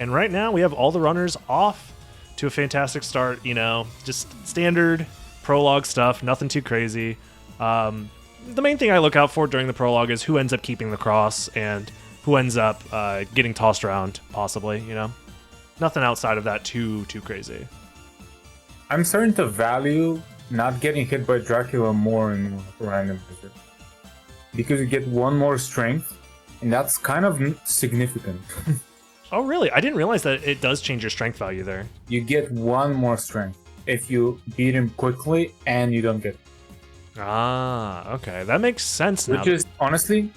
And right now we have all the runners off to a fantastic start. You know, just standard prologue stuff, nothing too crazy. The main thing I look out for during the prologue is who ends up keeping the cross and who ends up getting tossed around, possibly. You know, nothing outside of that too crazy. I'm starting to value not getting hit by Dracula more in random visit, because you get one more strength, and that's kind of significant. Oh, really? I didn't realize that it does change your strength value there. You get one more strength if you beat him quickly and you don't get hit. Ah, okay. That makes sense now. Which is, honestly,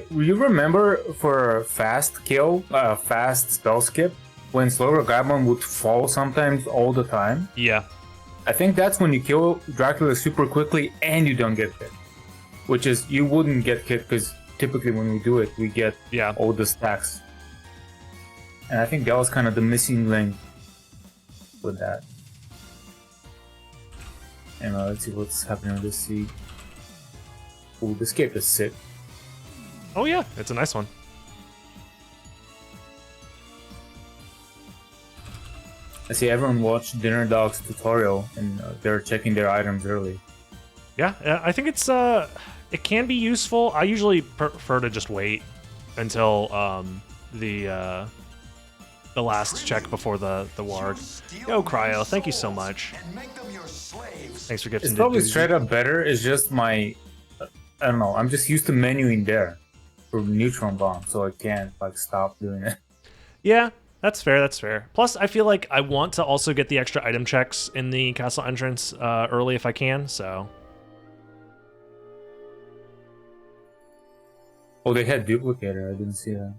you remember for a fast kill, fast spell skip, when Slower Goblin would fall sometimes all the time? Yeah. I think that's when you kill Dracula super quickly and you don't get hit. Which is, you wouldn't get hit because typically when we do it, we get all the stacks. And I think that was kind of the missing link with that. And let's see what's happening with this seed. Ooh, this cape is sick. Oh yeah, it's a nice one. I see everyone watched Dinner Dog's tutorial and they're checking their items early. Yeah, I think it's it can be useful. I usually prefer to just wait until the last check before the ward. Yo, Cryo, thank you so much. Thanks for gifting. It's probably straight up better. It's just my, I don't know. I'm just used to menuing there for neutron bomb, so I can't like stop doing it. Yeah, that's fair. That's fair. Plus, I feel like I want to also get the extra item checks in the castle entrance early if I can. So. Oh, they had duplicator. I didn't see that.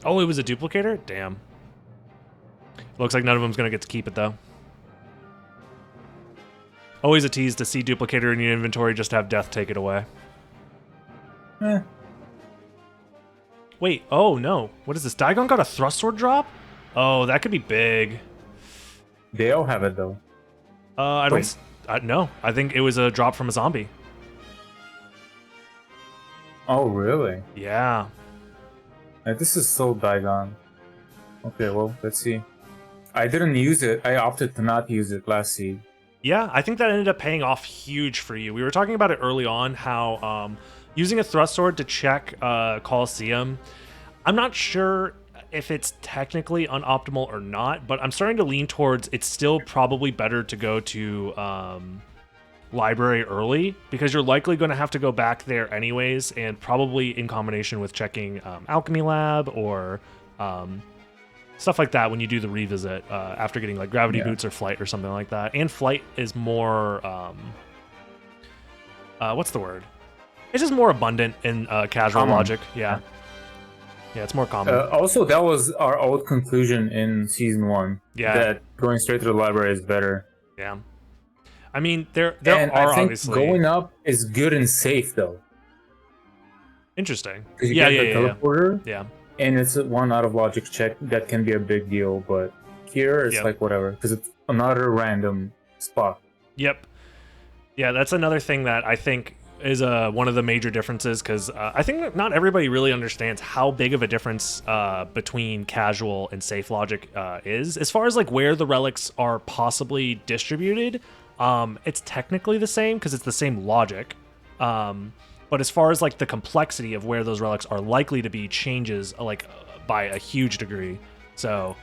Oh, it was a duplicator? Damn. Looks like none of them's going to get to keep it, though. Always a tease to see duplicator in your inventory, just have death take it away. Wait, oh no. What is this? Daigon got a thrust sword drop? Oh, that could be big. They all have it, though. I don't... no, I think it was a drop from a zombie. Oh, really? Yeah. This is so Daigon. Okay, well, let's see. I didn't use it. I opted to not use it last seed. Yeah, I think that ended up paying off huge for you. We were talking about it early on, how using a thrust sword to check Colosseum, I'm not sure if it's technically unoptimal or not, but I'm starting to lean towards it's still probably better to go to library early, because you're likely going to have to go back there anyways, and probably in combination with checking Alchemy Lab or stuff like that when you do the revisit after getting like gravity boots or flight or something like that. And flight is more what's the word? It's just more abundant in casual logic. Yeah, it's more common. Also, that was our old conclusion in season 1. Yeah, that going straight to the library is better. Yeah, I mean there and are I think obviously going up is good and safe though. Interesting. You get the teleporter. Yeah. And it's a one out of logic check that can be a big deal, but here it's like whatever, because it's another random spot. Yep. Yeah, that's another thing that I think is one of the major differences, because I think that not everybody really understands how big of a difference between casual and safe logic is. As far as like where the relics are possibly distributed, it's technically the same because it's the same logic. But as far as like the complexity of where those relics are likely to be changes like by a huge degree. So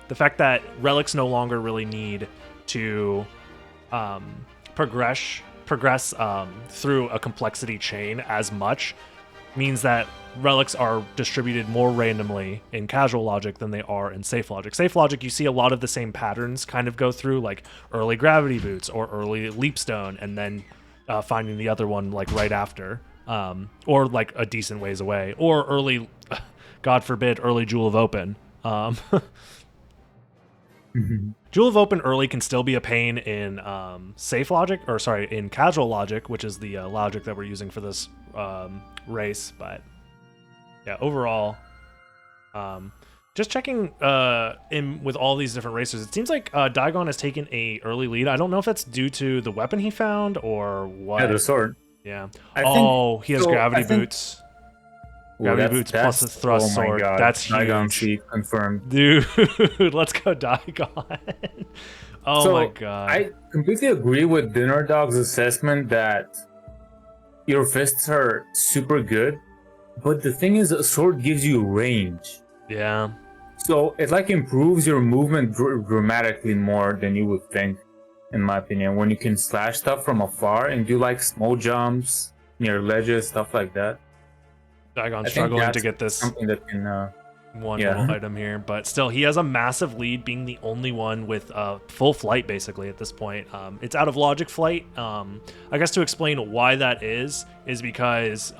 the fact that relics no longer really need to progress through a complexity chain as much means that relics are distributed more randomly in casual logic than they are in safe logic. Safe logic, you see a lot of the same patterns kind of go through, like early gravity boots or early leapstone, and then finding the other one like right after, or like a decent ways away, or early, God forbid, early Jewel of Open. Jewel of Open early can still be a pain in safe logic, or sorry, in casual logic, which is the logic that we're using for this race. But yeah, overall, just checking in with all these different racers, it seems like Daigon has taken a early lead. I don't know if that's due to the weapon he found or what. Yeah, the sword. Yeah. He has gravity boots. Gravity boots plus a thrust sword. God. That's Daigon huge. seat confirmed. Dude, let's go Daigon. Oh my god. I completely agree with Dinner Dog's assessment that your fists are super good, but the thing is, a sword gives you range. Yeah. So it like improves your movement dramatically more than you would think, in my opinion, when you can slash stuff from afar and do like small jumps near ledges, stuff like that. Daigon struggling to get this something that can little item here, but still he has a massive lead, being the only one with full flight basically at this point. It's out of logic flight. I guess to explain why that is because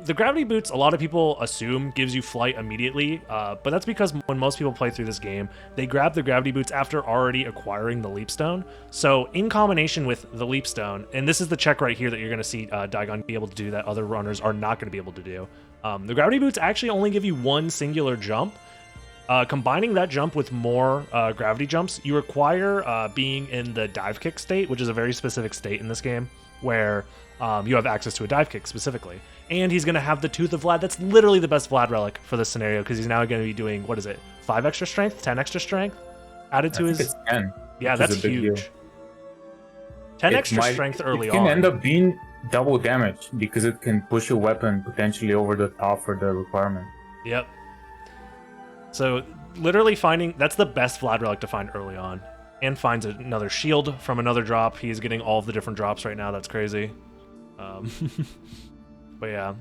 the gravity boots, a lot of people assume gives you flight immediately, but that's because when most people play through this game, they grab the gravity boots after already acquiring the leap stone. So in combination with the leap stone, and this is the check right here that you're going to see Daigon be able to do that other runners are not going to be able to do. The gravity boots actually only give you one singular jump. Combining that jump with more gravity jumps, you require being in the dive kick state, which is a very specific state in this game, where you have access to a dive kick specifically. And he's going to have the Tooth of Vlad. That's literally the best Vlad relic for this scenario, because he's now going to be doing, 5 extra strength, 10 extra strength added to his... It's 10. Yeah, that's huge. 10 extra strength early on. It can end up being double damage because it can push a weapon potentially over the top for the requirement. Yep. So literally finding, that's the best Vlad relic to find early on. And finds another shield from another drop. He's getting all of the different drops right now. That's crazy. But yeah.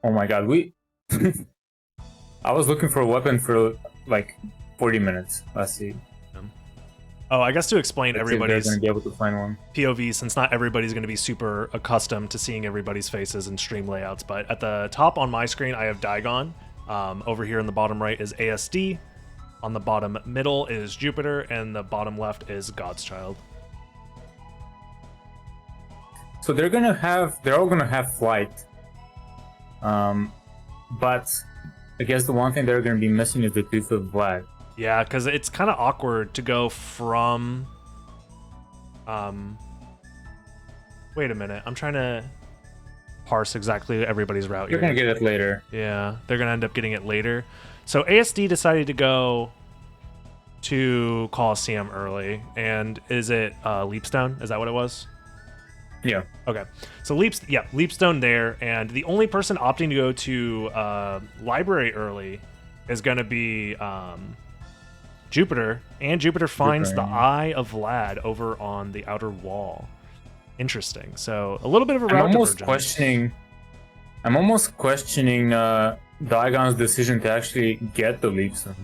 Oh my god, I was looking for a weapon for like 40 minutes. Let's see. Oh, I guess to explain everybody's going to be able to find one. POV, since not everybody's going to be super accustomed to seeing everybody's faces and stream layouts, but at the top on my screen, I have Daigon. Over here in the bottom right is ASD. On the bottom middle is Jupiter, and the bottom left is God's Child. So they're all gonna have flight. But I guess the one thing they're gonna be missing is the Tooth of Vlad. Yeah, because it's kind of awkward to go from... Wait a minute. I'm trying to parse exactly everybody's route here. You're going to get it later. Yeah, they're going to end up getting it later. So ASD decided to go to Coliseum early. And is it Leapstone? Is that what it was? Yeah. Okay. So Leapstone there. And the only person opting to go to Library early is going to be... Jupiter, and Jupiter finds the Eye of Vlad over on the outer wall. Interesting. So a little bit of a route divergence. I'm almost questioning Daigon's decision to actually get the leap stone,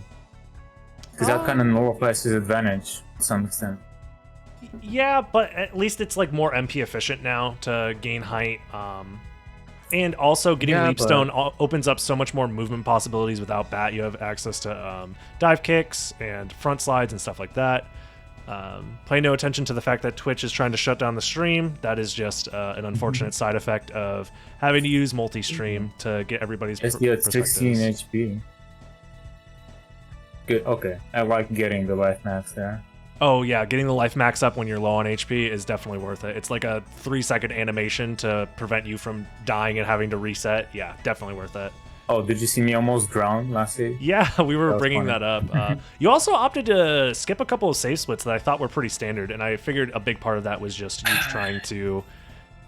because that kind of nullifies his advantage to some extent. Yeah, but at least it's like more MP efficient now to gain height. And also getting Leapstone opens up so much more movement possibilities without bat. You have access to dive kicks and front slides and stuff like that. Pay no attention to the fact that Twitch is trying to shut down the stream. That is just an unfortunate side effect of having to use multi-stream to get everybody's perspectives. 16 HP. Good. Okay, I like getting the life max there. Oh yeah, getting the life max up when you're low on HP is definitely worth it. It's like a 3-second animation to prevent you from dying and having to reset. Yeah, definitely worth it. Oh, did you see me almost drown last week? Yeah, we were bringing that up. You also opted to skip a couple of save splits that I thought were pretty standard, and I figured a big part of that was just you trying to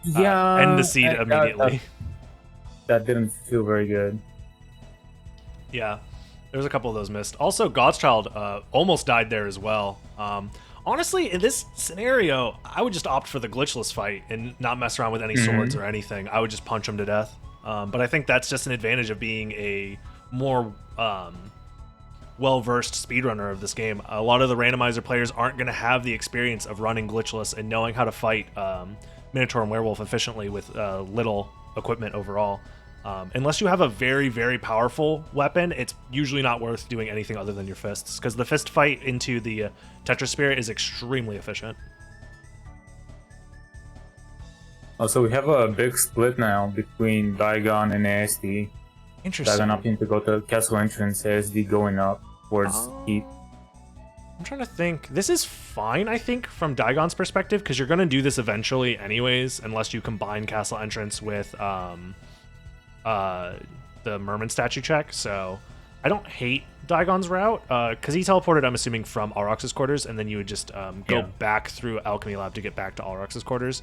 end the seed immediately. That didn't feel very good. Yeah. There's a couple of those missed. Also, God's Child almost died there as well. Honestly, in this scenario, I would just opt for the glitchless fight and not mess around with any swords or anything. I would just punch him to death. But I think that's just an advantage of being a more well-versed speedrunner of this game. A lot of the randomizer players aren't going to have the experience of running glitchless and knowing how to fight Minotaur and Werewolf efficiently with little equipment overall. Unless you have a very, very powerful weapon, it's usually not worth doing anything other than your fists, because the fist fight into the Tetrasphere is extremely efficient. Oh, so we have a big split now between Daigon and ASD. Interesting. Daigon opting to go to castle entrance, ASD going up towards heat. I'm trying to think. This is fine, I think, from Daigon's perspective, because you're going to do this eventually anyways, unless you combine castle entrance with... the Merman statue check, so I don't hate Daigon's route, because he teleported, I'm assuming, from Aurox's quarters, and then you would just go back through Alchemy Lab to get back to Aurox's quarters.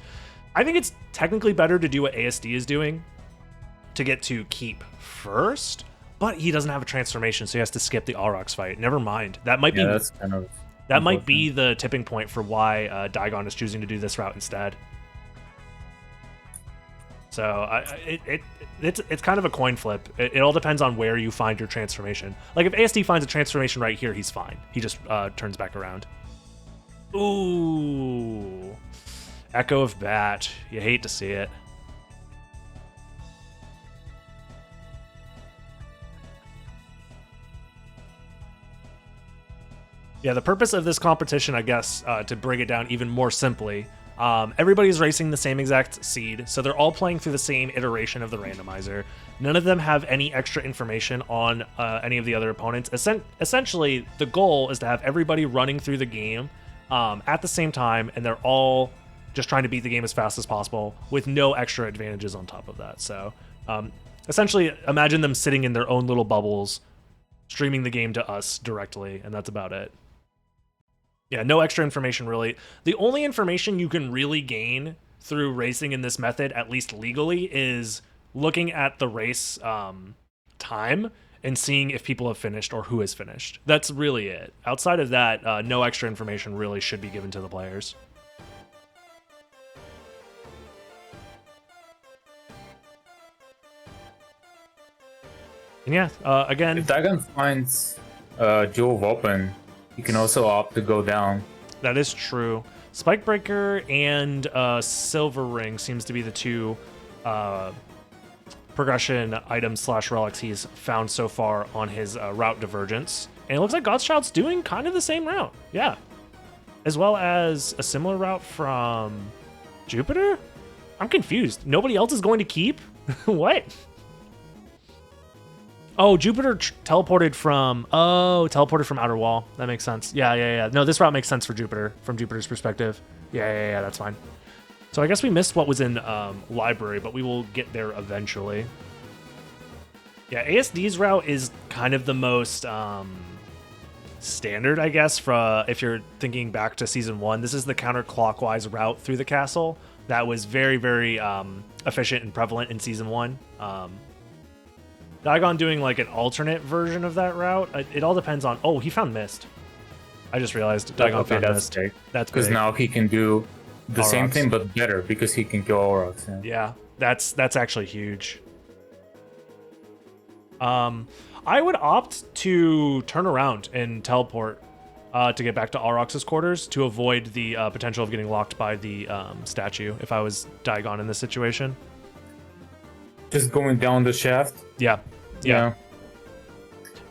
I think it's technically better to do what ASD is doing, to get to keep first, but he doesn't have a transformation, so he has to skip the Aurox fight. Never mind. That might be that's kind of that might be the tipping point for why Daigon is choosing to do this route instead. So it's kind of a coin flip. It all depends on where you find your transformation. Like if ASD finds a transformation right here, he's fine. He just turns back around. Ooh, Echo of Bat. You hate to see it. Yeah, the purpose of this competition, I guess, to bring it down even more simply, everybody's racing the same exact seed, so they're all playing through the same iteration of the randomizer. None of them have any extra information on any of the other opponents. Essentially, the goal is to have everybody running through the game at the same time, and they're all just trying to beat the game as fast as possible with no extra advantages on top of that. So essentially, imagine them sitting in their own little bubbles, streaming the game to us directly, and that's about it. Yeah, no extra information really. The only information you can really gain through racing in this method, at least legally, is looking at the race time and seeing if people have finished or who has finished. That's really it. Outside of that, no extra information really should be given to the players. And yeah, again... If Daigon finds Jewel open, you can also opt to go down. That is true. Spikebreaker and Silver Ring seems to be the two progression items / relics he's found so far on his route divergence. And it looks like Godchild's doing kind of the same route. Yeah. As well as a similar route from Jupiter? I'm confused. Nobody else is going to keep? What? Oh, Jupiter teleported from Outer Wall. That makes sense. Yeah. No, this route makes sense for Jupiter, from Jupiter's perspective. Yeah, that's fine. So I guess we missed what was in Library, but we will get there eventually. Yeah, ASD's route is kind of the most standard, I guess, for if you're thinking back to Season 1. This is the counterclockwise route through the castle that was very, very efficient and prevalent in Season 1. Daigon doing like an alternate version of that route. It all depends on... Oh, he found Mist. I just realized Daigon found Mist. Big. That's because now he can do the same thing but better because he can kill Aurochs. Yeah, that's actually huge. I would opt to turn around and teleport to get back to Auroch's quarters to avoid the potential of getting locked by the statue if I was Daigon in this situation. Just going down the shaft? Yeah. Down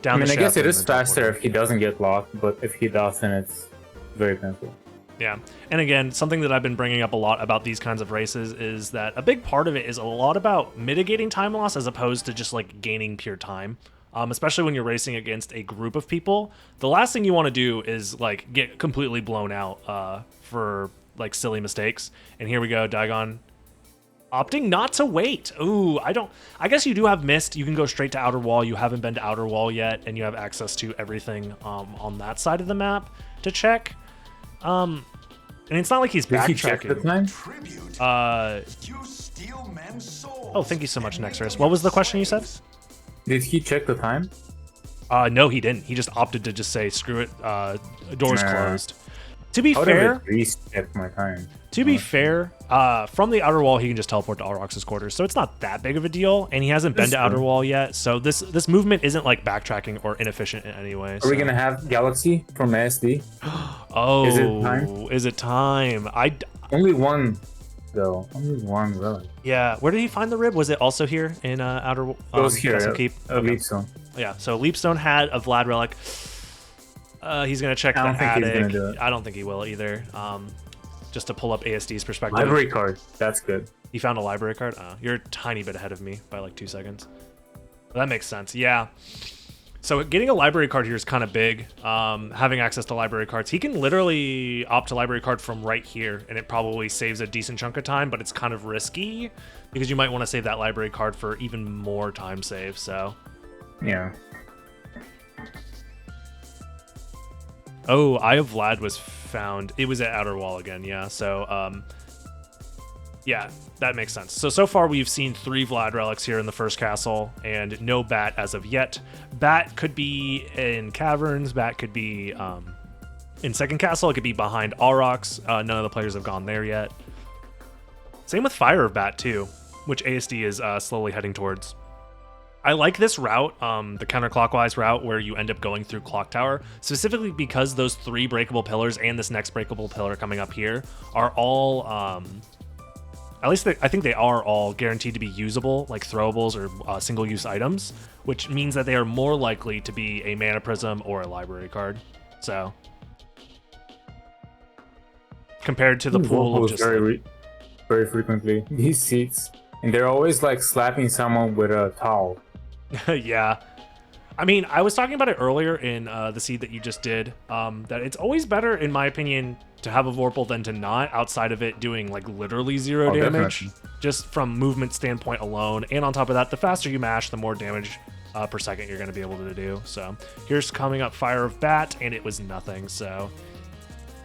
the shaft. I guess it is faster if he doesn't get locked, but if he does, then it's very painful. Yeah. And again, something that I've been bringing up a lot about these kinds of races is that a big part of it is a lot about mitigating time loss as opposed to just like gaining pure time. Especially when you're racing against a group of people. The last thing you want to do is like get completely blown out for like silly mistakes. And here we go, Daigon opting not to wait. Ooh, I guess you do have Mist. You can go straight to Outer Wall. You haven't been to Outer Wall yet, and you have access to everything on that side of the map to check. And it's not like he's backtracking. Did he check the time? Oh, thank you so much, Nexus. What was the question you said? Did he check the time? No, he didn't. He just opted to just say, screw it, doors closed. To be fair, at least check my time. To be fair, from the Outer Wall, he can just teleport to Auroch's quarters, so it's not that big of a deal, and he hasn't been to Outer Wall yet, so this movement isn't like backtracking or inefficient in any way. Are we gonna have Galaxy from ASD? Oh, is it time? Is it time? Only one, though. Only one, really. Yeah, where did he find the rib? Was it also here in Outer Wall? It was here, Keep? Leapstone. Yeah, so Leapstone had a Vlad relic. He's gonna check the attic. I don't think he will either. Just to pull up ASD's perspective. Library card. That's good. You found a library card? You're a tiny bit ahead of me by like 2 seconds. That makes sense. Yeah. So getting a library card here is kind of big. Having access to library cards. He can literally opt to library card from right here, and it probably saves a decent chunk of time, but it's kind of risky because you might want to save that library card for even more time save, so. Yeah. Oh, Eye of Vlad was found. It was at Outer Wall again, yeah. So, yeah, that makes sense. So far we've seen 3 Vlad relics here in the first castle, and no Bat as of yet. Bat could be in Caverns. Bat could be in second castle. It could be behind Aurochs. None of the players have gone there yet. Same with Fire of Bat, too, which ASD is slowly heading towards. I like this route, the counterclockwise route where you end up going through Clock Tower, specifically because those 3 breakable pillars and this next breakable pillar coming up here are all, at least I think they are all guaranteed to be usable, like throwables or single-use items, which means that they are more likely to be a Mana Prism or a library card. So, compared to the pool of just very frequently these seats, and they're always like slapping someone with a towel. Yeah. I mean, I was talking about it earlier in the seed that you just did, that it's always better, in my opinion, to have a Vorpal than to not, outside of it doing like literally 0 damage, definitely. Just from movement standpoint alone. And on top of that, the faster you mash, the more damage per second you're going to be able to do. So here's coming up Fire of Bat, and it was nothing. So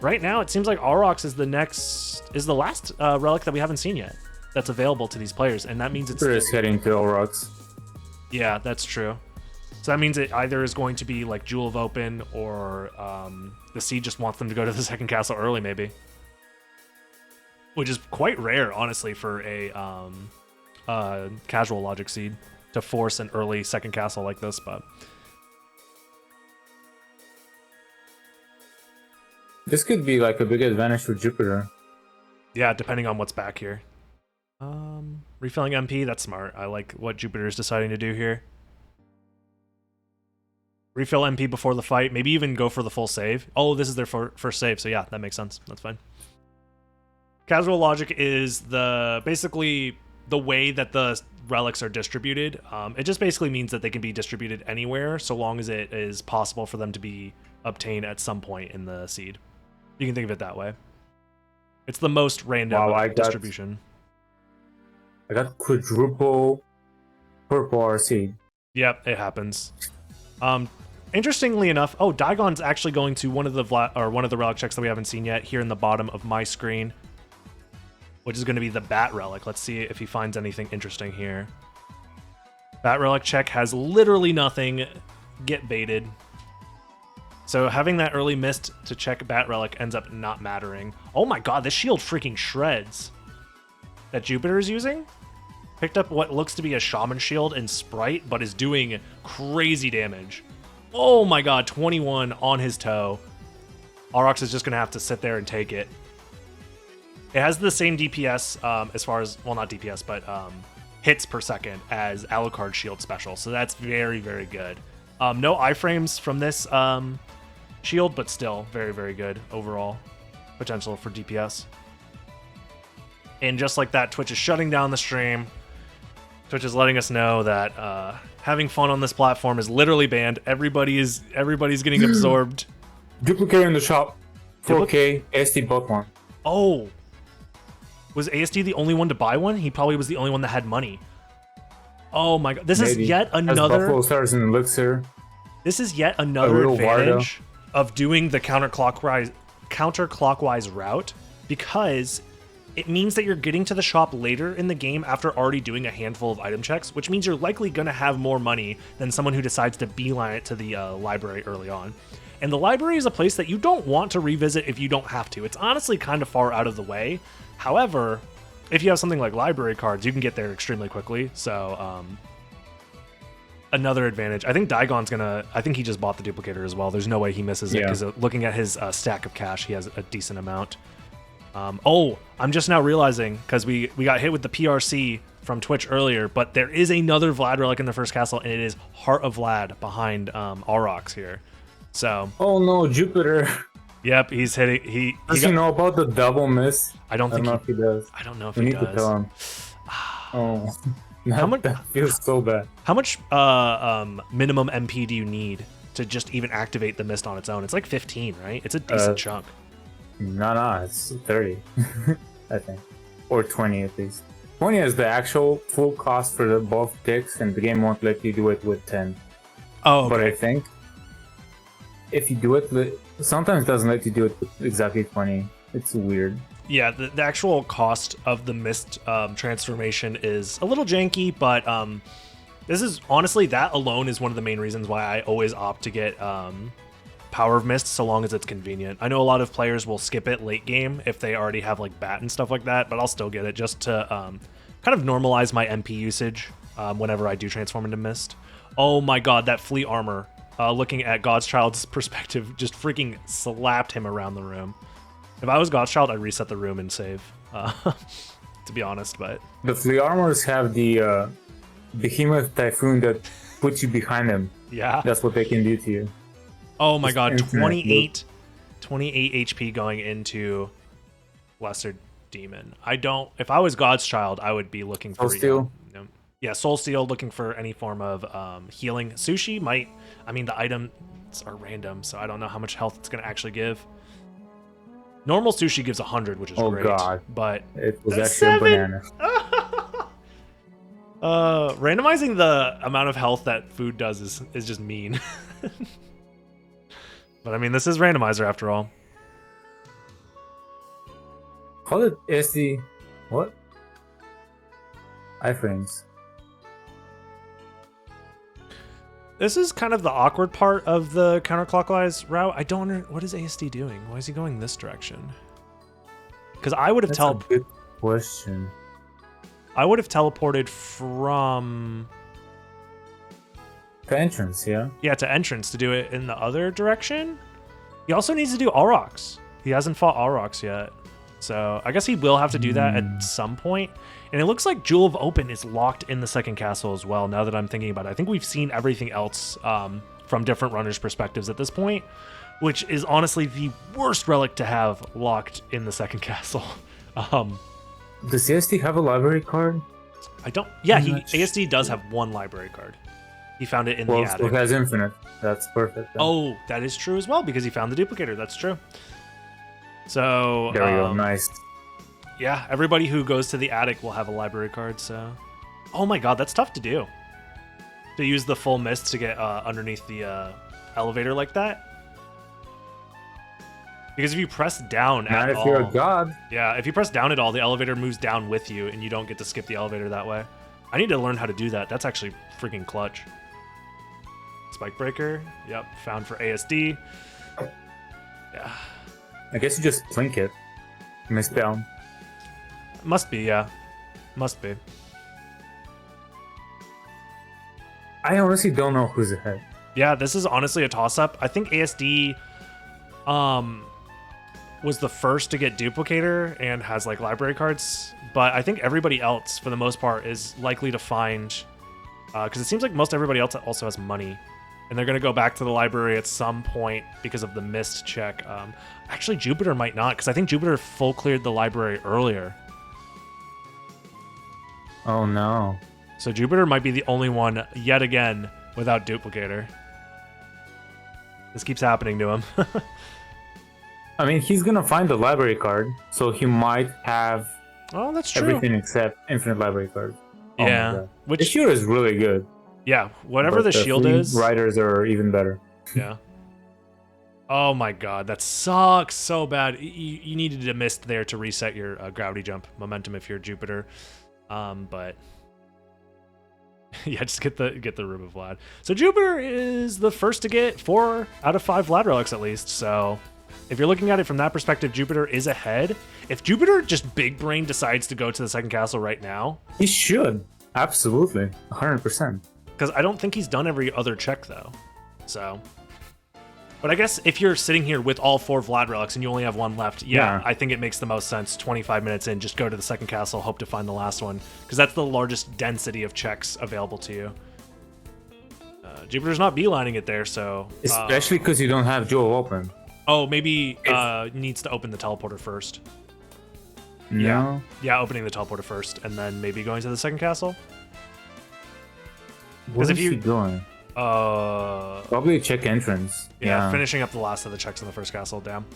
right now, it seems like Aurochs is the last relic that we haven't seen yet that's available to these players, and that means it's heading to Aurochs. Yeah, that's true. So that means it either is going to be like Jewel of Open, or the seed just wants them to go to the second castle early, maybe. Which is quite rare, honestly, for a casual logic seed to force an early second castle like this, but... This could be like a big advantage for Jupiter. Yeah, depending on what's back here. Refilling MP, that's smart. I like what Jupiter's deciding to do here. Refill MP before the fight, maybe even go for the full save. Oh, this is their first save, so yeah, that makes sense. That's fine. Casual logic is basically the way that the relics are distributed. It just basically means that they can be distributed anywhere, so long as it is possible for them to be obtained at some point in the seed. You can think of it that way. It's the most random distribution. I got quadruple purple RC. Yep, it happens. Interestingly enough, Daigon's actually going to one of the relic checks that we haven't seen yet here in the bottom of my screen, which is going to be the Bat relic. Let's see if he finds anything interesting here. Bat relic check has literally nothing. Get baited. So having that early mist to check Bat relic ends up not mattering. Oh my god, this shield freaking shreds. That Jupiter is using? Picked up what looks to be a Shaman shield in Sprite, but is doing crazy damage. Oh my god, 21 on his toe. Aurochs is just going to have to sit there and take it. It has the same DPS as far as, well, not DPS, but hits per second as Alucard shield special, so that's very, very good. No iframes from this shield, but still very, very good overall potential for DPS. And just like that, Twitch is shutting down the stream. Twitch is letting us know that having fun on this platform is literally banned. Everybody's getting absorbed. Duplicator in the shop. 4K ASD bought one. Oh, was ASD the only one to buy one? He probably was the only one that had money. Oh my god, this is yet another. Buffalo Stars and Elixir. This is yet another advantage of doing the counterclockwise route, because it means that you're getting to the shop later in the game after already doing a handful of item checks, which means you're likely going to have more money than someone who decides to beeline it to the library early on. And the library is a place that you don't want to revisit if you don't have to. It's honestly kind of far out of the way. However, if you have something like library cards, you can get there extremely quickly. So, another advantage. I think Daigon's I think he just bought the duplicator as well. There's no way he misses it, because looking at his stack of cash, he has a decent amount. I'm just now realizing, because we got hit with the PRC from Twitch earlier, but there is another Vlad relic in the first castle, and it is Heart of Vlad behind Aurochs here. So. Oh no, Jupiter. Yep, he's hitting. Does he know about the double miss? I don't know if he does. I don't know if he does. We need to tell him. Oh. That feels so bad. How much minimum MP do you need to just even activate the mist on its own? It's like 15, right? It's a decent chunk. No, it's 30, I think, or 20 at least. 20 is the actual full cost for the both decks, and the game won't let you do it with 10. Oh, okay. But I think if you do it, sometimes it doesn't let you do it with exactly 20. It's weird. Yeah, the actual cost of the mist transformation is a little janky, but this is honestly, that alone is one of the main reasons why I always opt to get Power of Mist, so long as it's convenient. I know a lot of players will skip it late game if they already have like bat and stuff like that, but I'll still get it just to kind of normalize my MP usage whenever I do transform into Mist. Oh my god, that fleet armor, looking at God's Child's perspective, just freaking slapped him around the room. If I was God's Child, I'd reset the room and save, to be honest, but... The fleet armors have the Behemoth Typhoon that puts you behind them. Yeah. That's what they can do to you. Oh my god, 28 HP going into Lesser Demon. If I was God's Child, I would be looking for... Soul Steel? Yeah, Soul Steel, looking for any form of healing. Sushi might... I mean, the items are random, so I don't know how much health it's going to actually give. Normal Sushi gives 100, which is great. Oh god. But... It was actually a banana. Randomizing the amount of health that food does is just mean. But I mean, this is randomizer after all. Call it SD. What? Iframes. This is kind of the awkward part of the counterclockwise route. I don't know, what is ASD doing? Why is he going this direction? Because I would have That's a good question. I would have teleported from to entrance, yeah? Yeah, to entrance to do it in the other direction. He also needs to do Aurochs. He hasn't fought Aurochs yet. So I guess he will have to do that at some point. And it looks like Jewel of Open is locked in the second castle as well, now that I'm thinking about it. I think we've seen everything else from different runners' perspectives at this point, which is honestly the worst relic to have locked in the second castle. Does ASD have a library card? I don't... Yeah, ASD does have one library card. He found it in the attic. Well, it has infinite. That's perfect. Then. Oh, that is true as well, because he found the duplicator. That's true. So... There we go. Nice. Yeah, everybody who goes to the attic will have a library card, so... Oh my god, that's tough to do. To use the full mist to get underneath the elevator like that. Because if you press down Not at if all... you're a god. Yeah, if you press down at all, the elevator moves down with you, and you don't get to skip the elevator that way. I need to learn how to do that. That's actually freaking clutch. Spike Breaker. Yep, found for ASD. Yeah. I guess you just plink it. Miss down. Must be, yeah. Must be. I honestly don't know who's ahead. Yeah, this is honestly a toss-up. I think ASD was the first to get Duplicator and has like library cards, but I think everybody else, for the most part, is likely to find, because it seems like most everybody else also has money, and they're going to go back to the library at some point because of the mist check. Actually, Jupiter might not, because I think Jupiter full cleared the library earlier. Oh no. So Jupiter might be the only one, yet again, without Duplicator. This keeps happening to him. I mean, he's gonna find the library card, so he might have that's true. Everything except infinite library card. Yeah. Which the shield is really good. Yeah, whatever the shield is. Riders are even better. Yeah. Oh my god, that sucks so bad. You needed a mist there to reset your gravity jump momentum if you're Jupiter. But yeah, just get the Room of Vlad. So Jupiter is the first to get 4 out of 5 Vlad relics at least. So if you're looking at it from that perspective, Jupiter is ahead. If Jupiter just big brain decides to go to the second castle right now, he should. Absolutely. 100%. Because I don't think he's done every other check though. So, but I guess if you're sitting here with all 4 Vlad relics and you only have 1 left, yeah, I think it makes the most sense. 25 minutes in, just go to the second castle, hope to find the last one, because that's the largest density of checks available to you. Jupiter's not beelining it there, so especially because you don't have Jewel open. Oh, maybe needs to open the teleporter first. No. Yeah, opening the teleporter first, and then maybe going to the second castle. Where's he going? Probably check entrance. Yeah, finishing up the last of the checks in the first castle. Damn.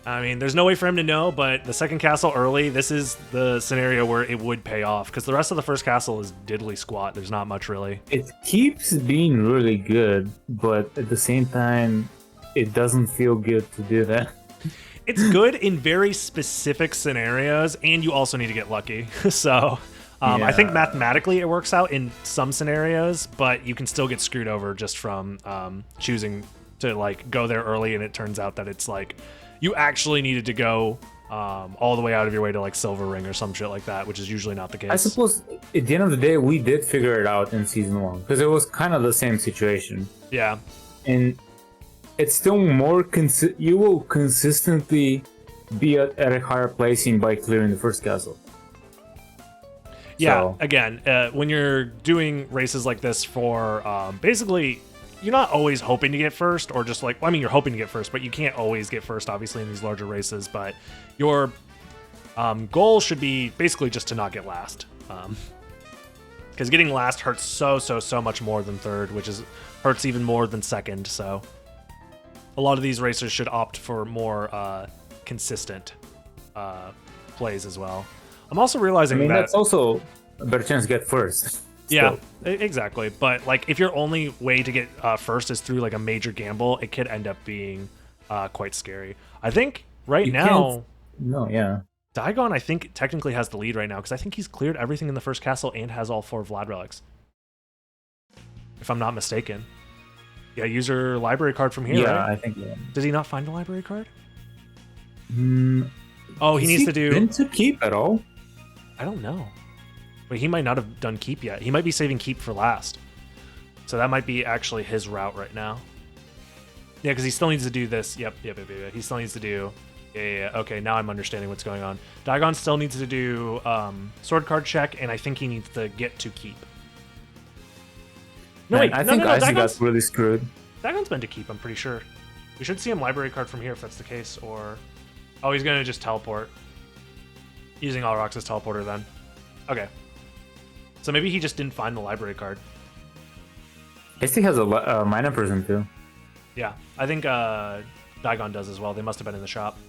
I mean, there's no way for him to know, but the second castle early, this is the scenario where it would pay off, because the rest of the first castle is diddly squat. There's not much, really. It keeps being really good, but at the same time, it doesn't feel good to do that. It's good in very specific scenarios, and you also need to get lucky. So, I think mathematically it works out in some scenarios, but you can still get screwed over just from choosing to, like, go there early, and it turns out that it's, like, you actually needed to go all the way out of your way to like Silver Ring or some shit like that, which is usually not the case. I suppose at the end of the day, we did figure it out in season 1 because it was kind of the same situation. Yeah, and it's still more you will consistently be at a higher placing by clearing the first castle. Yeah, so, again, when you're doing races like this for basically. You're not always hoping to get first, or just like, well, I mean, you're hoping to get first, but you can't always get first, obviously, in these larger races. But your goal should be basically just to not get last. Because getting last hurts so much more than third, which hurts even more than second. So a lot of these racers should opt for more consistent plays as well. I'm also realizing that that's also a better chance to get first. Yeah, exactly. But like, if your only way to get first is through like a major gamble, it could end up being quite scary. I think now, Daigon, I think technically has the lead right now because I think he's cleared everything in the first castle and has all 4 Vlad relics, if I'm not mistaken. Yeah, user library card from here. Yeah, right? I think. Yeah. Did he not find a library card? Oh, he needs to do. Been to keep at all? I don't know. But he might not have done keep yet. He might be saving keep for last. So that might be actually his route right now. Yeah, because he still needs to do this. Yep. He still needs to do... Yeah. Okay, now I'm understanding what's going on. Daigon still needs to do sword card check, and I think he needs to get to keep. No, Man, I think Isaac got really screwed. Daigon's meant to keep, I'm pretty sure. We should see him library card from here if that's the case, or... Oh, he's going to just teleport. Using Alrox's teleporter then. Okay. So maybe he just didn't find the library card. He has a minor person too. Yeah, I think Daigon does as well. They must have been in the shop.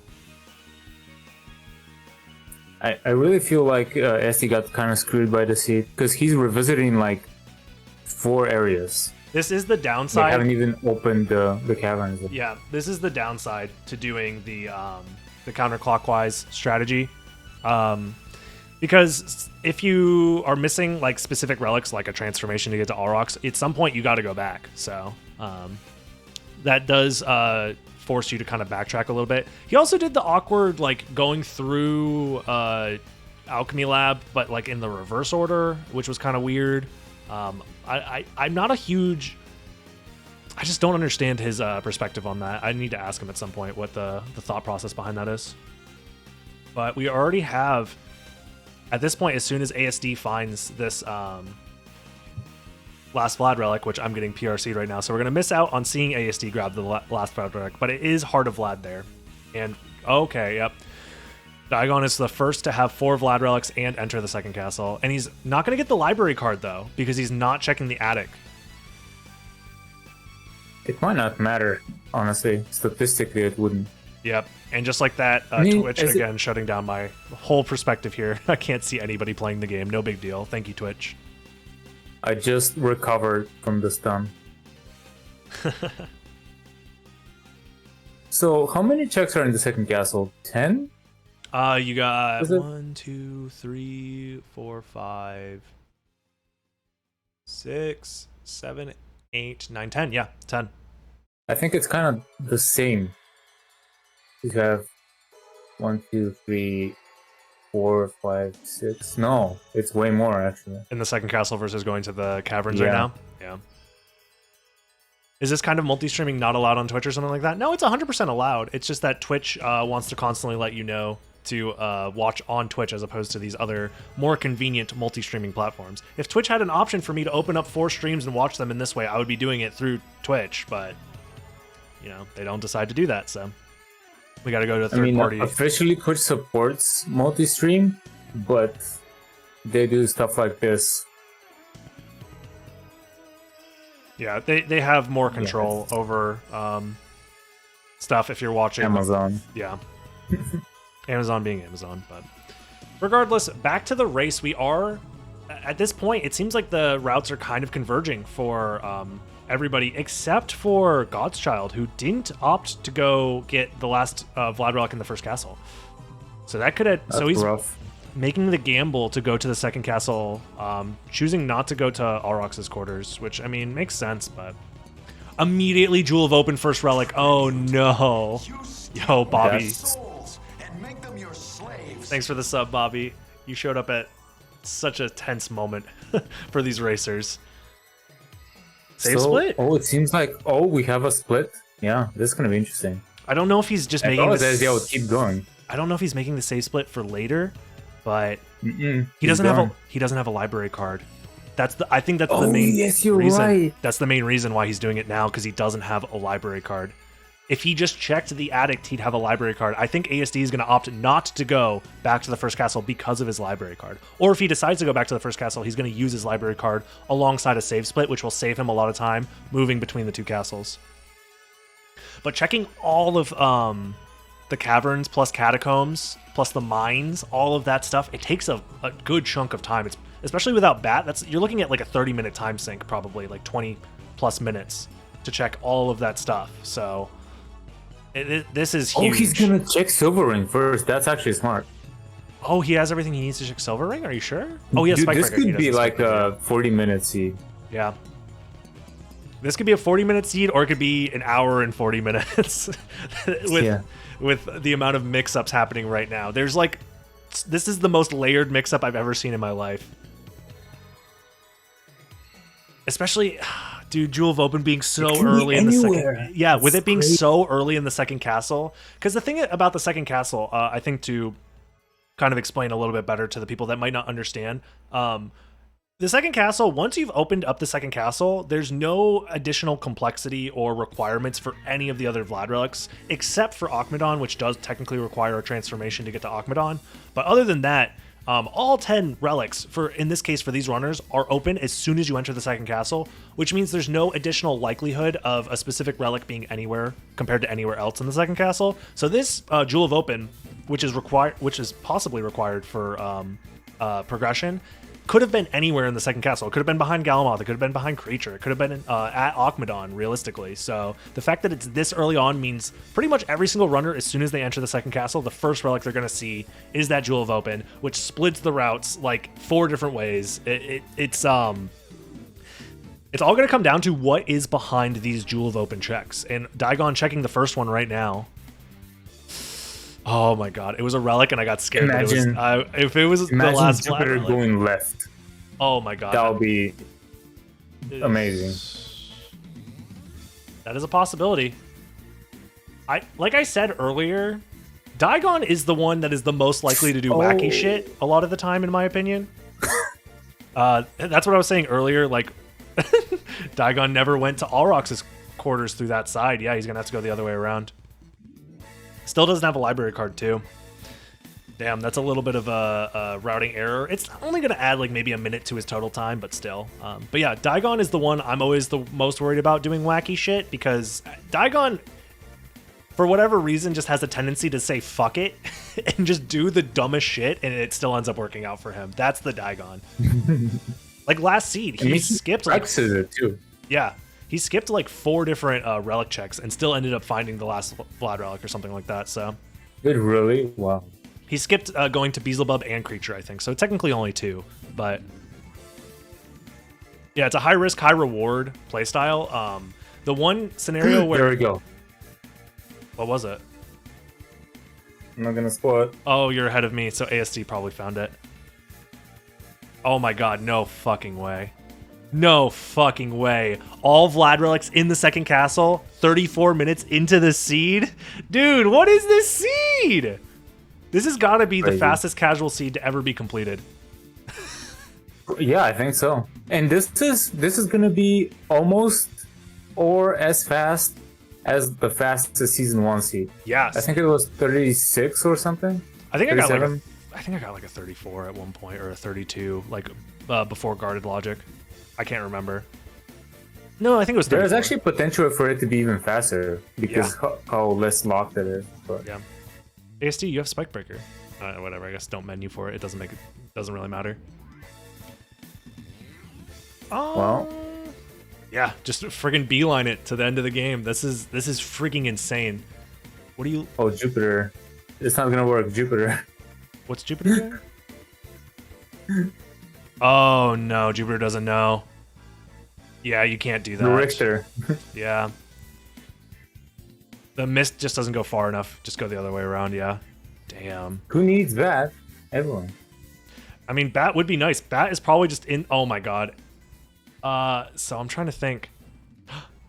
I really feel like Esty got kind of screwed by the seat because he's revisiting like 4 areas. This is the downside. They haven't even opened the caverns. Yeah, this is the downside to doing the counterclockwise strategy. Because if you are missing like specific relics, like a transformation to get to Alrox, at some point you got to go back. So that does force you to kind of backtrack a little bit. He also did the awkward like going through Alchemy Lab, but like in the reverse order, which was kind of weird. I'm not a huge... I just don't understand his perspective on that. I need to ask him at some point what the thought process behind that is. But we already have... At this point, as soon as ASD finds this last Vlad relic, which I'm getting PRC'd right now, so we're going to miss out on seeing ASD grab the last Vlad relic, but it is Heart of Vlad there. And, okay, yep. Daigon is the first to have 4 Vlad relics and enter the second castle. And he's not going to get the library card, though, because he's not checking the attic. It might not matter, honestly. Statistically, it wouldn't. Yep. And just like that, Twitch, again, shutting down my whole perspective here. I can't see anybody playing the game. No big deal. Thank you, Twitch. I just recovered from the stun. So, how many checks are in the second castle? 10? You got 1, 2, 3, 4, 5, 6, 7, 8, 9, 10. Yeah, 10. I think it's kind of the same. You have 1, 2, 3, 4, 5, 6. No, it's way more actually. In the second castle versus going to the caverns right now? Yeah. Is this kind of multi-streaming not allowed on Twitch or something like that? No, it's 100% allowed. It's just that Twitch wants to constantly let you know to watch on Twitch as opposed to these other more convenient multi-streaming platforms. If Twitch had an option for me to open up 4 streams and watch them in this way, I would be doing it through Twitch, but you know, they don't decide to do that, so we got to go to a third party. Officially Twitch supports multi-stream, but they do stuff like this. Yeah, they have more control over stuff if you're watching. Amazon. Yeah. Amazon being Amazon, but regardless, back to the race. We are, at this point, it seems like the routes are kind of converging for everybody except for God's Child, who didn't opt to go get the last Vlad Relic in the first castle. So that could have... So he's rough. Making the gamble to go to the second castle, choosing not to go to Alrox's quarters, which, I mean, makes sense, but... Immediately Jewel of Open first relic. Oh, no. Yo, Bobby. Thanks for the sub, Bobby. You showed up at such a tense moment for these racers. Save split? Oh, it seems like... Oh, we have a split? Yeah, this is going to be interesting. I don't know if he's just making this... Yeah, we'll keep going. I don't know if he's making the save split for later, but he doesn't have a library card. I think that's the main reason. Right. That's the main reason why he's doing it now, because he doesn't have a library card. If he just checked the addict, he'd have a library card. I think ASD is going to opt not to go back to the first castle because of his library card. Or if he decides to go back to the first castle, he's going to use his library card alongside a save split, which will save him a lot of time moving between the two castles. But checking all of the caverns plus catacombs plus the mines, all of that stuff, it takes a good chunk of time. It's especially without bat. You're looking at like a 30-minute time sink, probably like 20 plus minutes to check all of that stuff. So this is huge. Oh, he's gonna check Silver Ring first. That's actually smart. Oh, he has everything he needs to check Silver Ring? Are you sure? Oh, he has Spike This Breaker. could be like a 40-minute seed. Yeah. This could be a 40-minute seed, or it could be an hour and 40 minutes with the amount of mix-ups happening right now. There's like, this is the most layered mix-up I've ever seen in my life. Especially, dude, Jewel of Open being so early in the second. Yeah, with it being so early in the second castle. Because the thing about the second castle, I think to kind of explain a little bit better to the people that might not understand, the second castle, once you've opened up the second castle, there's no additional complexity or requirements for any of the other Vlad relics, except for Akmadon, which does technically require a transformation to get to Akmadon. But other than that, all 10 relics, in this case for these runners, are open as soon as you enter the second castle, which means there's no additional likelihood of a specific relic being anywhere compared to anywhere else in the second castle. So this Jewel of Open, which is possibly required for progression, could have been anywhere in the second castle. It could have been behind Galamoth. It could have been behind Creature. It could have been at Akmadon, realistically. So the fact that it's this early on means pretty much every single runner, as soon as they enter the second castle, the first relic they're going to see is that Jewel of Open, which splits the routes like 4 different ways. It's all going to come down to what is behind these Jewel of Open checks. And Daigon checking the first one right now. Oh my god, it was a relic and I got scared. Imagine, if it was the last Jupiter going left. Oh my god. That would be amazing. That is a possibility. Like I said earlier, Daigon is the one that is the most likely to do wacky shit a lot of the time, in my opinion. That's what I was saying earlier, like Daigon never went to Alrox's quarters through that side. Yeah, he's gonna have to go the other way around. Still doesn't have a library card, too. Damn, that's a little bit of a routing error. It's only going to add, like, maybe a minute to his total time, but still. But yeah, Daigon is the one I'm always the most worried about doing wacky shit, because Daigon, for whatever reason, just has a tendency to say fuck it and just do the dumbest shit, and it still ends up working out for him. That's the Daigon. Like, last seed, he skipped, like... it, too. Yeah. He skipped like 4 different relic checks and still ended up finding the last Vlad relic or something like that. So, it really? Wow. He skipped going to Beelzebub and Creature, I think. So technically only 2, but yeah, it's a high risk, high reward playstyle. The one scenario where there we go. What was it? I'm not gonna spoil it. Oh, you're ahead of me. So ASD probably found it. Oh my god, no fucking way. No fucking way. All Vlad relics in the second castle, 34 minutes into the seed? Dude, what is this seed? This has got to be the fastest casual seed to ever be completed. Yeah, I think so. And this is going to be almost or as fast as the fastest season 1 seed. Yes. I think it was 36 or something. I think I got like a 34 at one point, or a 32, like before Guarded Logic. I can't remember. No, I think it was 34. There's actually potential for it to be even faster because how less locked it is. But. Yeah. ASD, you have Spike Breaker. Whatever. I guess don't menu for it. It doesn't really matter. Oh. Well. Yeah, just friggin' beeline it to the end of the game. This is freaking insane. What do you? Oh, Jupiter. It's not gonna work, Jupiter. What's Jupiter doing? Oh no, Jupiter doesn't know. Yeah, you can't do that. Richter. Yeah. The mist just doesn't go far enough. Just go the other way around, yeah. Damn. Who needs that? Everyone. I mean, Bat would be nice. Bat is probably just in... Oh my god. So I'm trying to think.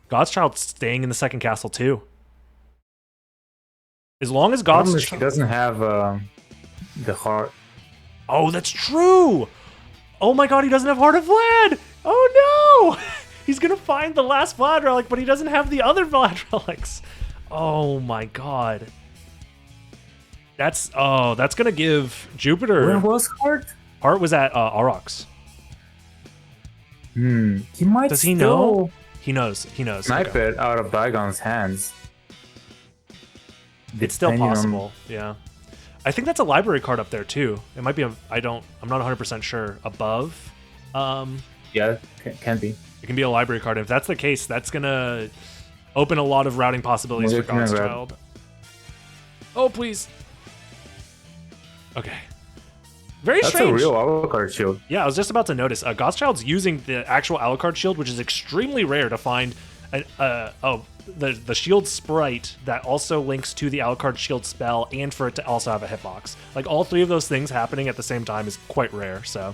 God's Child's staying in the second castle too. As long as God's Child doesn't have the heart. Oh, that's true. Oh my god, he doesn't have Heart of Vlad. Oh no. He's gonna find the last Vlad relic, but he doesn't have the other Vlad relics. Oh my god. That's gonna give Jupiter. Where was Heart? Heart was at Aurochs. He might. Does he know? He knows. Snipe it out of Daigon's hands. It's still possible. Yeah. I think that's a library card up there too. It might be I'm not 100% sure. Above. Yeah, can be. It can be a library card. If that's the case, that's gonna open a lot of routing possibilities for God's Child. Oh please. Okay. Very strange. That's a real Alucard shield. Yeah, I was just about to notice. God's Child's using the actual Alucard shield, which is extremely rare to find. The shield sprite that also links to the Alucard shield spell, and for it to also have a hitbox. Like all three of those things happening at the same time is quite rare. So.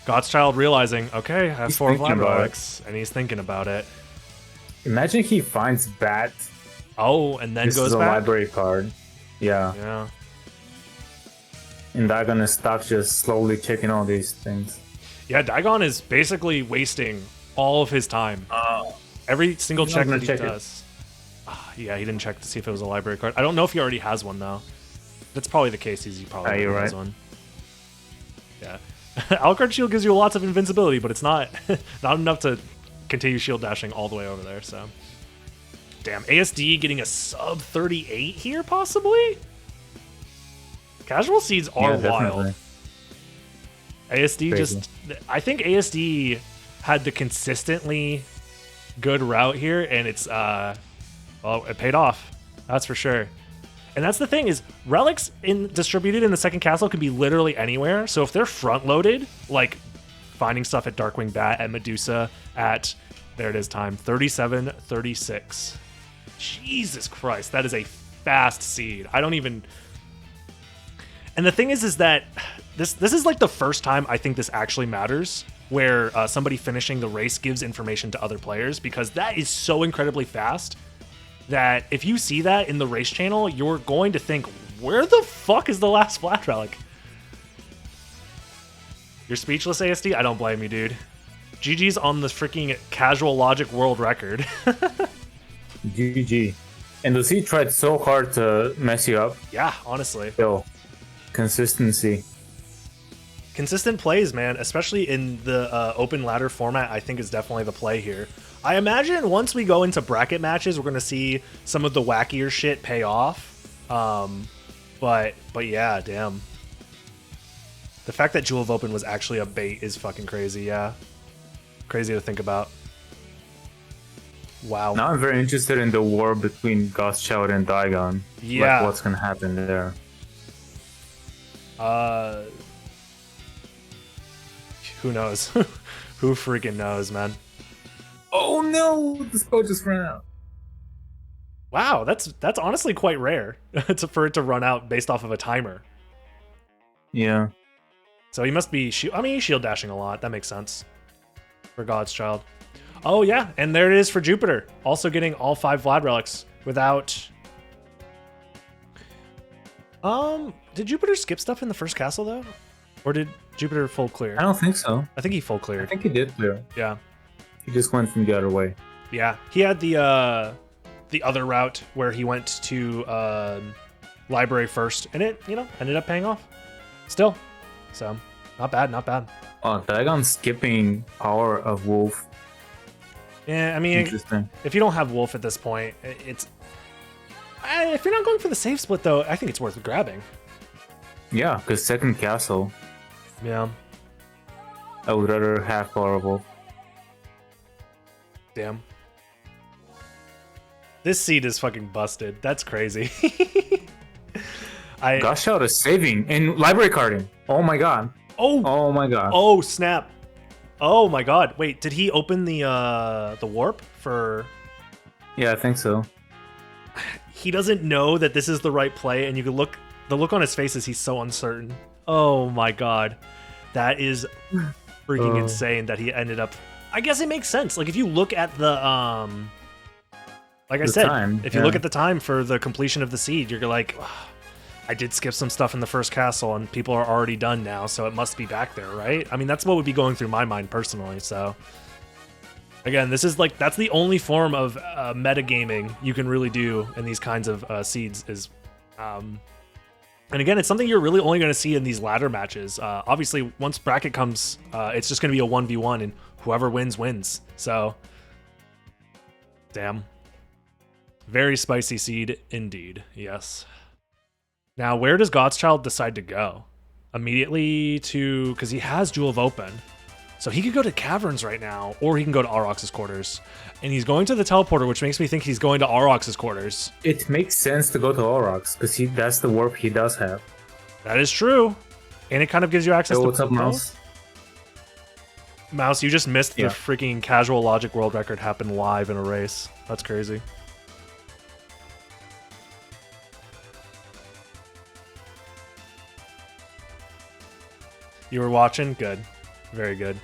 God's Child realizing, okay, I have 4 Vlad relics, and he's thinking about it. Imagine he finds Bat. Oh, and then this goes is a back? library card. Yeah. Yeah. And Daigon is stuck just slowly checking all these things. Yeah, Daigon is basically wasting all of his time. Every single check that he does. Yeah, he didn't check to see if it was a library card. I don't know if he already has one, though. That's probably the case. He probably already has one. Yeah. Alucard shield gives you lots of invincibility, but it's not enough to continue shield dashing all the way over there. So, damn, ASD getting a sub 38 here, possibly. Casual seeds are wild. ASD Crazy. I think ASD had the consistently good route here, and it's well, it paid off. That's for sure. And that's the thing is, relics distributed in the second castle can be literally anywhere. So if they're front-loaded, like finding stuff at Darkwing Bat, at Medusa, at, there it is, time, 37, 36. Jesus Christ, that is a fast seed. I don't even... And the thing is that this is like the first time I think this actually matters, where somebody finishing the race gives information to other players, because that is so incredibly fast that if you see that in the race channel, you're going to think, where the fuck is the last Vlad relic? You're speechless, ASD? I don't blame you, dude. GG's on the freaking casual logic world record. GG. And the Z tried so hard to mess you up. Yeah, honestly. Still, consistency. Consistent plays, man, especially in the open ladder format, I think is definitely the play here. I imagine once we go into bracket matches, we're going to see some of the wackier shit pay off. But yeah, damn. The fact that Jewel of Open was actually a bait is fucking crazy, yeah. Crazy to think about. Wow. Now I'm very interested in the war between God's Child and Daigon. Yeah. Like what's going to happen there. Who knows? Who freaking knows, man? Oh no! The spell just ran out. Wow, that's honestly quite rare for it to run out based off of a timer. Yeah. So he must be... he's shield dashing a lot. That makes sense. For God's Child. Oh, yeah. And there it is for Jupiter. Also getting all 5 Vlad relics without... Did Jupiter skip stuff in the first castle, though? Or did Jupiter full clear? I don't think so. I think he full cleared. I think he did clear. Yeah. He just went from the other way. Yeah. He had the other route where he went to library first, and it, ended up paying off. Still. So, not bad, not bad. Oh, Daigon skipping Power of Wolf Yeah, I mean, if you don't have Wolf at this point, it's... if you're not going for the safe split, though, I think it's worth grabbing. Yeah, because second castle. Yeah. I would rather have Power Wolf. Damn. This seed is fucking busted. That's crazy. Gosh, out is saving and library carding. Oh my god. Oh my god. Oh snap. Oh my god. Wait, did he open the warp for? Yeah, I think so. He doesn't know that this is the right play, and you can look. The look on his face is he's so uncertain. Oh my god, that is freaking insane that he ended up. I guess it makes sense. Like if you look at the like I said, if you look at the time for the completion of the seed, you're like, oh, I did skip some stuff in the first castle, and people are already done now, so it must be back there, right? I mean, that's what would be going through my mind personally. So again, this is like that's the only form of metagaming you can really do in these kinds of seeds is. And again, it's something you're really only going to see in these ladder matches. Obviously, once bracket comes, it's just going to be a 1v1, and whoever wins, wins. So, damn. Very spicy seed indeed, yes. Now, where does Godchild decide to go? Immediately to... Because he has Jewel of Open. So he could go to Caverns right now, or he can go to Aurochs's quarters. And he's going to the teleporter, which makes me think he's going to Aurochs's quarters. It makes sense to go to Aurochs, because that's the warp he does have. That is true. And it kind of gives you access to... What's up, Mouse? Mouse, you just missed the freaking casual logic world record happen live in a race. That's crazy. You were watching? Good. Very good.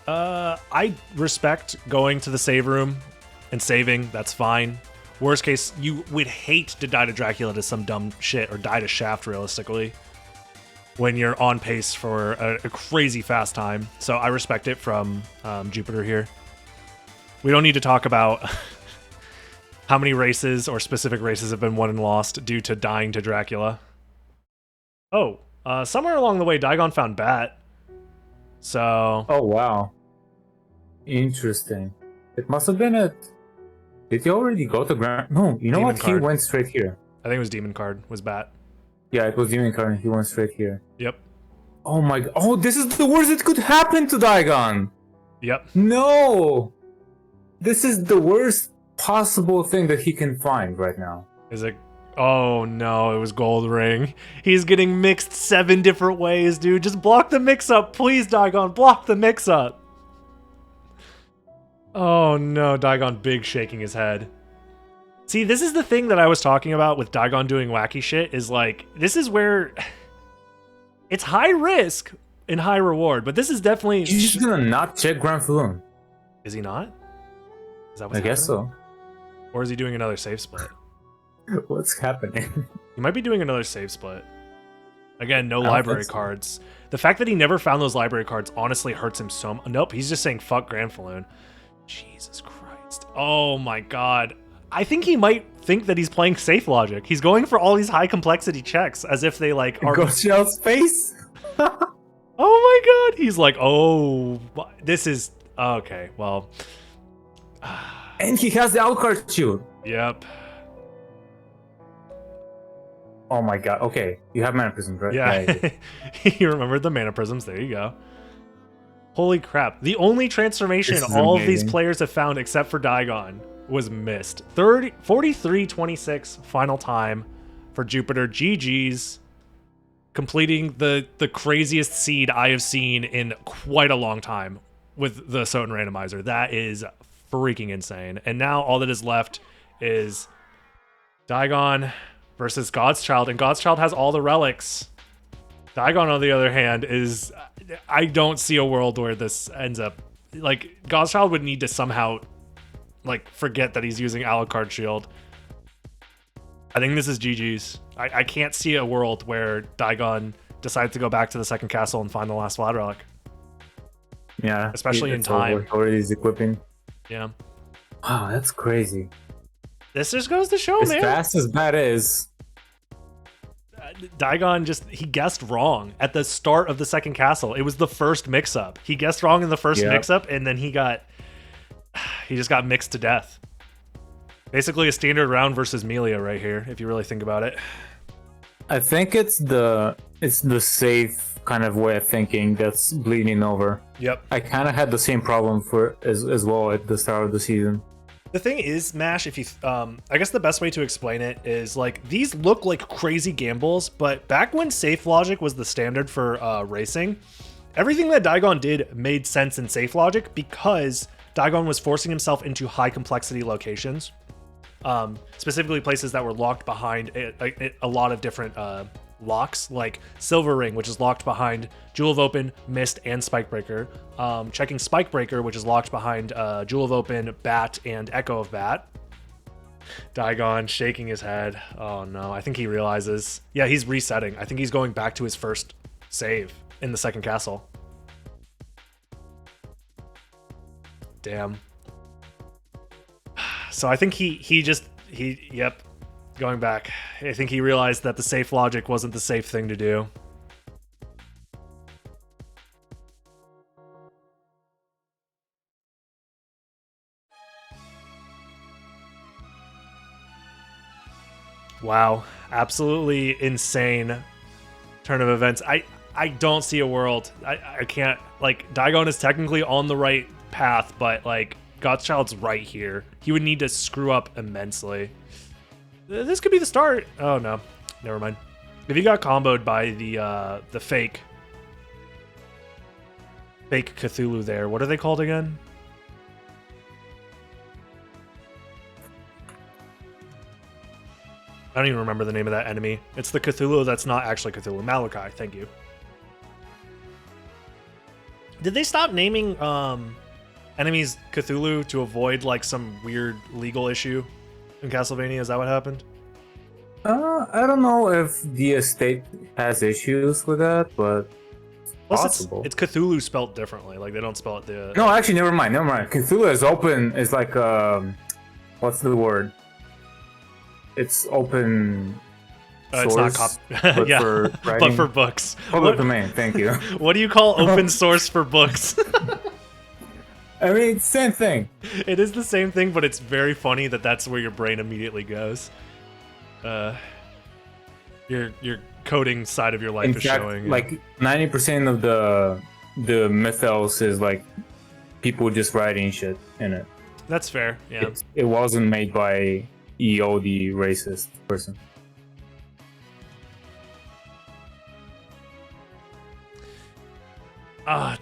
I respect going to the save room and saving. That's fine. Worst case, you would hate to die to Dracula to some dumb shit or die to Shaft realistically when you're on pace for a crazy fast time. So I respect it from Jupiter here. We don't need to talk about how many races or specific races have been won and lost due to dying to Dracula. Oh, somewhere along the way, Daigon found Bat. So... Oh, wow. Interesting. It must have been at... Did he already go to Grand... No, you know Demon what? Card. He went straight here. I think it was Demon Card, was Bat. Yeah, it was Demon Card and he went straight here. Yep. Oh my god. Oh, this is the worst that could happen to Daigon! Yep. No! This is the worst possible thing that he can find right now. Is it... Oh no, it was Gold Ring. He's getting mixed 7 different ways, dude. Just block the mix-up, please, Daigon. Block the mix-up. Oh no, Daigon big shaking his head. See, this is the thing that I was talking about with Daigon doing wacky shit, is like, this is where... It's high risk and high reward, but this is definitely... He's just gonna not check Grand Falloon. Is he not? Is that what's I guess so. Or is he doing another save split? What's happening? He might be doing another save split. Again, no library cards. The fact that he never found those library cards honestly hurts him so much. Nope, he's just saying fuck Grand Falloon. Jesus Christ. Oh my god. I think he might think that he's playing safe logic. He's going for all these high complexity checks as if they like are... Godchild's face? Oh my god. He's like, oh, this is... Okay, well... And he has the Alucard shield. Yep. Oh my god, okay. You have mana prisms, right? Yeah. You remembered the mana prisms. There you go. Holy crap. The only transformation all of these players have found except for Daigon was missed. 43-26 final time for Jupiter. GG's. Completing the craziest seed I have seen in quite a long time with the Soten randomizer. That is freaking insane. And now all that is left is Daigon versus Godchild, and Godchild has all the relics. Daigon, on the other hand, is... I don't see a world where this ends up... Like, Godchild would need to somehow, like, forget that he's using Alucard Shield. I think this is GG's. I can't see a world where Daigon decides to go back to the second castle and find the last Vlad Relic. Yeah. Especially in time. Already is equipping. Yeah. Wow, that's crazy. This just goes to show, man. As fast as that is. Daigon he guessed wrong at the start of the second castle. It was the first mix-up. He guessed wrong in the first mix-up, and then he got he just got mixed to death. Basically a standard round versus Melia right here, if you really think about it. I think it's the safe kind of way of thinking that's bleeding over. Yep. I kind of had the same problem as well at the start of the season. The thing is, Mash, if you, I guess the best way to explain it is like these look like crazy gambles, but back when safe logic was the standard for racing, everything that Daigon did made sense in safe logic because Daigon was forcing himself into high complexity locations, specifically places that were locked behind a lot of different locks, like Silver Ring, which is locked behind Jewel of Open, Mist, and Spikebreaker. Checking Spikebreaker, which is locked behind Jewel of Open, Bat, and Echo of Bat. Daigon shaking his head. Oh no, I think he realizes. Yeah, he's resetting. I think he's going back to his first save in the second castle. Damn. So I think yep, going back. I think he realized that the safe logic wasn't the safe thing to do. Wow, absolutely insane turn of events. I don't see a world. I can't, like, Daigon is technically on the right path, but like Godchild's right here. He would need to screw up immensely. This could be the start. Oh no, never mind. If you got comboed by the fake Cthulhu there, what are they called again? I don't even remember the name of that enemy. It's the Cthulhu that's not actually Cthulhu. Malachi, thank you. Did they stop naming enemies Cthulhu to avoid like some weird legal issue in Castlevania? Is that what happened? I don't know if the estate has issues with that, but plus possible. It's Cthulhu spelled differently. Like they don't spell it the. No, actually, never mind. Cthulhu is open. Is like what's the word? It's open. It's not but yeah, for but for books. Public domain. Thank you. What do you call open source for books? I mean, it's the same thing. It is the same thing, but it's very funny that that's where your brain immediately goes. Your coding side of your life In is fact, showing. like 90% of the mythos is like people just writing shit in it. That's fair. Yeah. It wasn't made by EO, the racist person.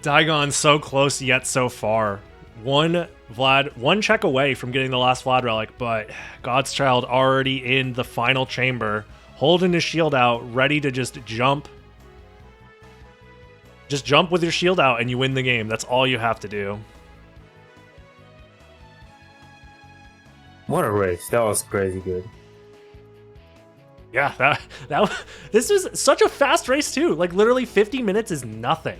Daigon so close yet so far. One check away from getting the last Vlad relic, but God's Child already in the final chamber, holding his shield out, ready to just jump. Just jump with your shield out and you win the game. That's all you have to do. What a race. That was crazy good. Yeah, this was such a fast race too. Like literally 50 minutes is nothing.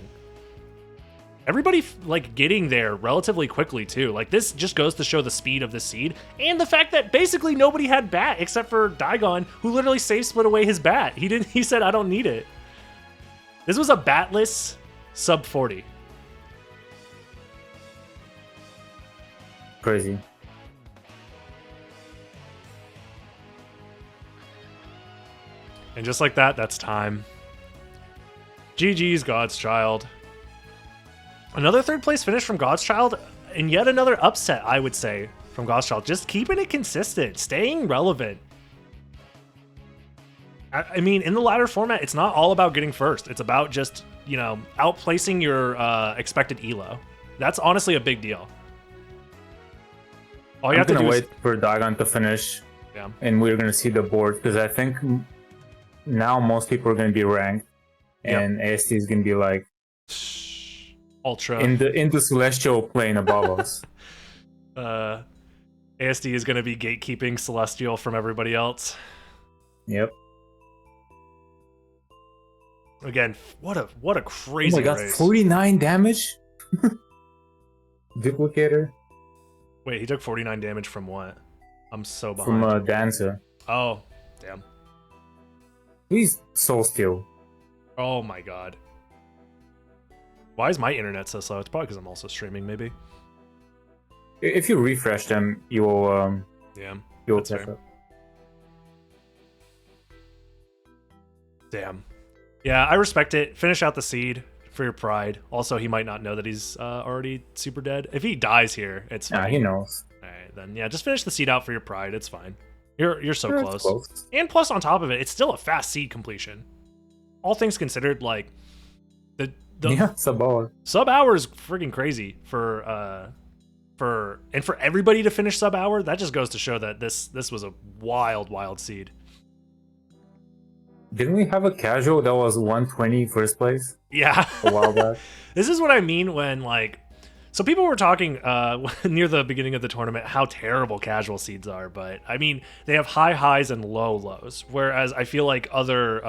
Everybody like getting there relatively quickly too. Like this just goes to show the speed of the seed and the fact that basically nobody had bat except for Daigon, who literally safe split away his bat. He said I don't need it. This was a batless sub 40. Crazy. And just like that, that's time. GG's God's Child. Another third place finish from God's Child, and yet another upset, I would say, from God's Child. Just keeping it consistent, staying relevant. I mean, in the ladder format, it's not all about getting first. It's about just, you know, outplacing your expected elo. That's honestly a big deal. All you have to do wait for Daigon to finish, yeah, and we're gonna see the board because I think now most people are gonna be ranked, and AST is gonna be like ultra in the celestial plane above us. ASD is gonna be gatekeeping celestial from everybody else. Yep. Again, what a crazy oh my God, race. 49 damage? Duplicator? Wait, he took 49 damage from what? I'm so behind. From Dancer. Oh, damn. He's soul steal. Oh my God. Why is my internet so slow? It's probably because I'm also streaming, maybe. If you refresh them, you'll you'll that's catch fair. up. Damn. Yeah, I respect it. Finish out the seed for your pride. Also, he might not know that he's already super dead. If he dies here, it's fine. Yeah, he knows. All right, then yeah, just finish the seed out for your pride. It's fine. You're so Yeah, it's close. And plus, on top of it, it's still a fast seed completion. All things considered, like the sub-hour. Sub-hour is freaking crazy for everybody to finish sub-hour. That just goes to show that this was a wild seed. Didn't we have a casual that was 120 first place? Yeah. A while back. This is what I mean when, like, so people were talking near the beginning of the tournament how terrible casual seeds are, but I mean, they have high highs and low lows, whereas I feel like other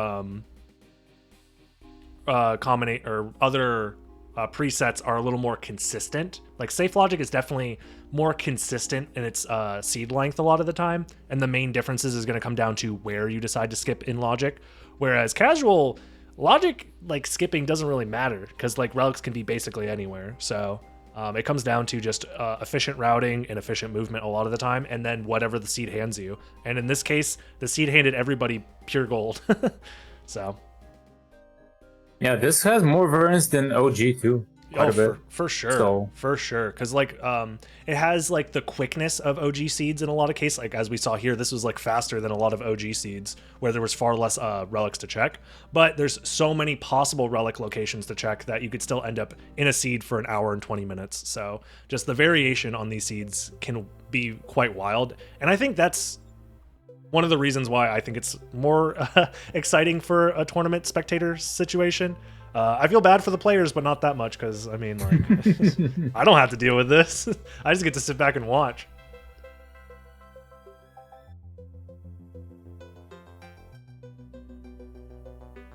presets are a little more consistent. Like Safe Logic is definitely more consistent in its seed length a lot of the time, and the main differences is going to come down to where you decide to skip in Logic, whereas casual Logic, like, skipping doesn't really matter because like relics can be basically anywhere. So it comes down to just efficient routing and efficient movement a lot of the time, and then whatever the seed hands you. And in this case, the seed handed everybody pure gold. So yeah, this has more variance than OG too. Quite a bit. For sure. So. For sure. Because like it has like the quickness of OG seeds in a lot of cases. Like as we saw here, this was like faster than a lot of OG seeds where there was far less relics to check. But there's so many possible relic locations to check that you could still end up in a seed for an hour and 20 minutes. So just the variation on these seeds can be quite wild. And I think that's one of the reasons why I think it's more exciting for a tournament spectator situation. I feel bad for the players, but not that much because, I mean, like, I don't have to deal with this. I just get to sit back and watch.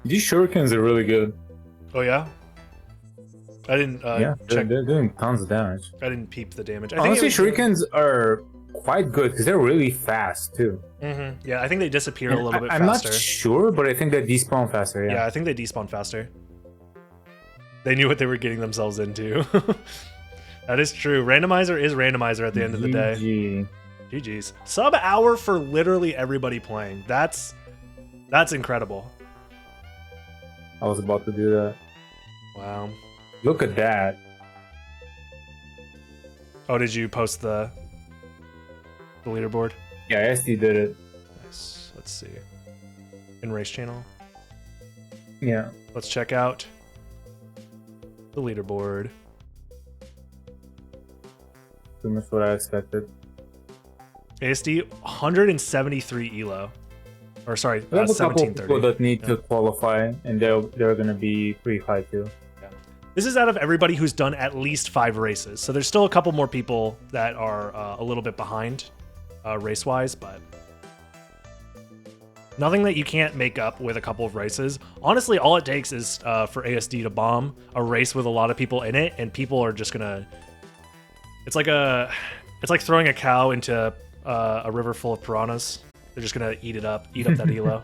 These shurikens are really good. Oh, yeah? I didn't check. They're doing tons of damage. I didn't peep the damage. Honestly, shurikens are quite good because they're really fast, too. Mm-hmm. Yeah, I think they disappear a little bit faster. I'm not sure, but I think they despawn faster, Yeah, I think they despawn faster. They knew what they were getting themselves into. That is true. Randomizer is randomizer at the end of the day. GG's. Sub-hour for literally everybody playing. That's incredible. I was about to do that. Wow. Look at that. Oh, did you post the leaderboard? Yeah, SD did it. Nice. Let's see. In race channel? Yeah. Let's check out the leaderboard. Pretty much what I expected. ASD 173 elo. Or sorry, We have a couple 1730. people that need to qualify, and they're gonna be pretty high too. Yeah. This is out of everybody who's done at least 5 races. So there's still a couple more people that are a little bit behind race-wise, but nothing that you can't make up with a couple of races. Honestly, all it takes is for ASD to bomb a race with a lot of people in it, and people are just gonna... It's like throwing a cow into a river full of piranhas. They're just gonna eat it up, eat up that elo.